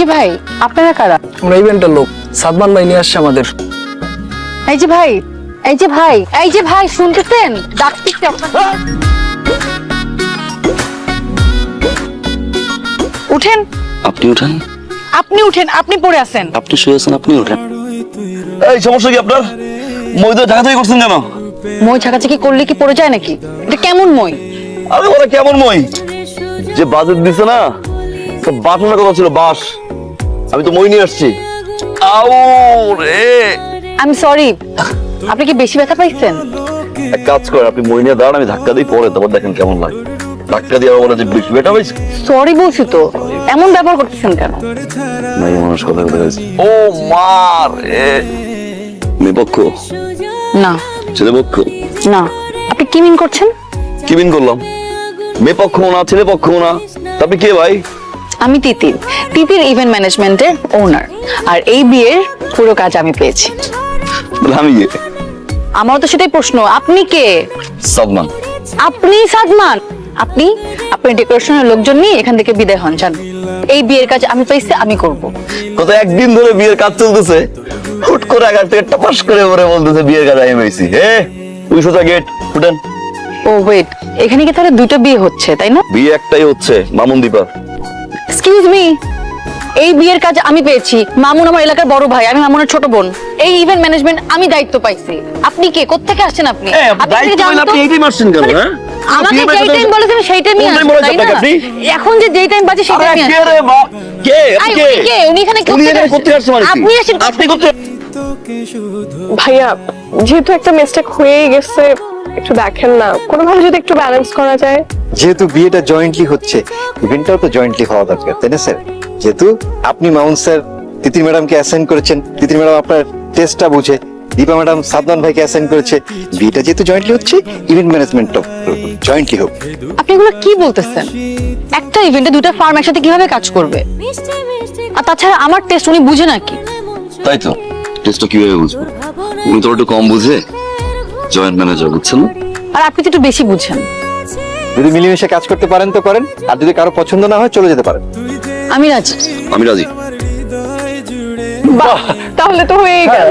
যে ভাই, আপনারা কারা? আমরা ইভেন্টের লোক, সাদমান ভাই নিয়ে আসছে আমাদের। এই যে ভাই, এই যে ভাই, এই যে ভাই, শুনতেছেন? ডাকতেছি আপনাকে। উঠেন। আপনি উঠেন। আপনি উঠেন, আপনি পড়ে আছেন। আপনি শুয়ে আছেন, আপনি উঠেন। এই সমস্যা কি আপনার? মই তো ঢাকা থেকে করছেন কেন? মই ছাকাছাকি করলে কি পড়ে যায় নাকি? এটা কেমন মই? আরে ওরা কেমন মই? যে বাজেট দিছে না, সব বাটনের কথা ছিল, বাস। আমি তো মই নিয়ে আসছি। আউ রে, আমি সরি, আপনি কি বেশি ব্যথা পাইছেন? এক কাজ করেন, আপনি মই নিয়ে দাঁড়ান, আমি ধাক্কা দিই, পরে তারপর দেখেন কেমন লাগে। ধাক্কা দিয়ে আবার বলে যে বেশি ব্যথা পাইছে। সরি বলছি তো, এমন ব্যবহার করতেছেন কেন? নাই মানুষ কথা বলে গেছে। ও মা রে, মেয়ে পক্ষ, না ছেলে পক্ষ। না, আপনি কি মিন করছেন? কি মিন করলাম? মেয়ে পক্ষ না, ছেলে পক্ষ না, তা আপনি কে ভাই? আমি তিতির, তিতির ইভেন্ট ম্যানেজমেন্টের ওনার। আর এই বিয়ের পুরো কাজ আমি পেয়েছি। তাহলে আমি কে? আমারও তো সেটাই প্রশ্ন, আপনি কে? সাদমান। আপনি সাদমান? আপনি আপনার ডেকোরেশনের লোকজন নিয়ে এখান থেকে বিদায় হন, যান। এই বিয়ের কাজ আমি পাইছি, আমি করব। গত একদিন ধরে বিয়ের কাজ চলতেছে, হুট করে আগার থেকে টাপাস করে পরে বলতেছে বিয়ের কাজ আমি পেয়েছি। হে, ওই সোজা গেট ফুটেন। ও ওয়েট, এখানে কি তাহলে দুটো বিয়ে হচ্ছে, তাই না? বিয়ে একটাই হচ্ছে, মামুন দীপা। এক্সকিউজ মি, এই বিয়ের কাজ আমি পেয়েছি। মামুন আমার এলাকার বড় ভাই, আমি মামুনের ছোট বোন। এই ইভেন্ট ম্যানেজমেন্ট আমি দায়িত্ব পাইছি। আপনি কে, কোত্থেকে আসছেন আপনি? আপনি থেকে জানেন তো? আপনি এইটাই মারছেন কেন? হ্যাঁ, আমাকে যেই টাইম বলেছেন সেই টাইমই কোন time আসবেন, বলেছেন তাই না? আপনাকে আপনি? এখন যে যেই টাইম বাজে সেই আরে টাইমই কে আসবেন। রে মা? কে? আই, কে? উনি কে? উনি এখানে উনি এখানে করতে আসছে মানে কি? আপনি আসেন। আপনি করতে ভাইয়া, যেহেতু একটা মিস্টেক হয়েই গেছে, একটু দেখেন না, কোনোভাবে যদি একটু ব্যালেন্স করা যায়। যেহেতু বিয়েটা জয়েন্টলি হচ্ছে, ইভেন্টটাও তো জয়েন্টলি হওয়া দরকার, তাই না স্যার? যেহেতু আপনি মাউন্ট স্যার তিতির ম্যাডামকে অ্যাসাইন করেছেন, তিতির ম্যাডাম আপনার টেস্টটা বুঝে, দীপা ম্যাডাম সাদমান ভাইকে অ্যাসাইন করেছে, বিয়েটা যেহেতু জয়েন্টলি হচ্ছে, ইভেন্ট ম্যানেজমেন্টটাও জয়েন্টলি হোক। আপনি এগুলো কি বলতেছেন? একটা ইভেন্টে দুটো ফার্ম একসাথে কিভাবে কাজ করবে? আর তাছাড়া আমার টেস্ট উনি বুঝে নাকি? তাই তো, টেস্টটা কিভাবে বুঝবো? উনি তো একটু কম বুঝে, জয়েন্ট ম্যানেজার, বুঝছেন না? আর আপনি তো একটু বেশি বুঝেন। যদি মিলেমিশে কাজ করতে পারেন তো করেন, আর যদি কারো পছন্দ না হয় চলে যেতে পারেন। আমি রাজি। আমি রাজি। বাহ, তাহলে তো হয়েই গেল।